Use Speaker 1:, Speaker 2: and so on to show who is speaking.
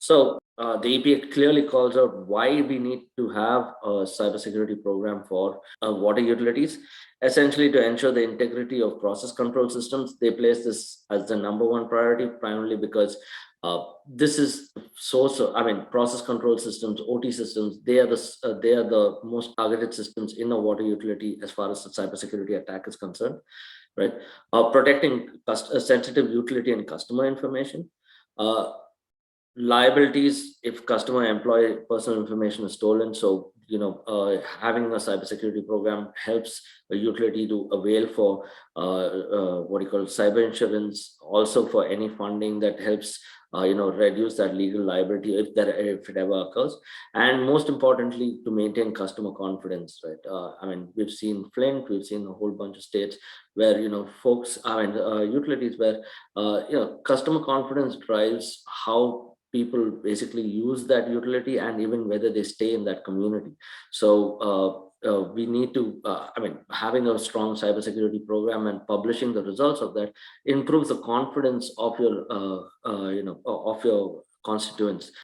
Speaker 1: The EPA clearly calls out why we need to have a cybersecurity program for water utilities, essentially to ensure the integrity of process control systems. They place this as the number one priority, primarily because this is source of, I mean, process control systems, OT systems. They are the most targeted systems in a water utility as far as the cybersecurity attack is concerned, right? Protecting sensitive utility and customer information. Uh, Liabilities if customer employee personal information is stolen. So having a cybersecurity program helps a utility to avail for what you call cyber insurance, also for any funding that helps reduce that legal liability if it ever occurs, and most importantly to maintain customer confidence, right? I mean, we've seen Flint, we've seen a whole bunch of states where folks, I mean, utilities where customer confidence drives how people basically use that utility and even whether they stay in that community. We need to, I mean, having a strong cybersecurity program and publishing the results of that improves the confidence of your, of your constituents.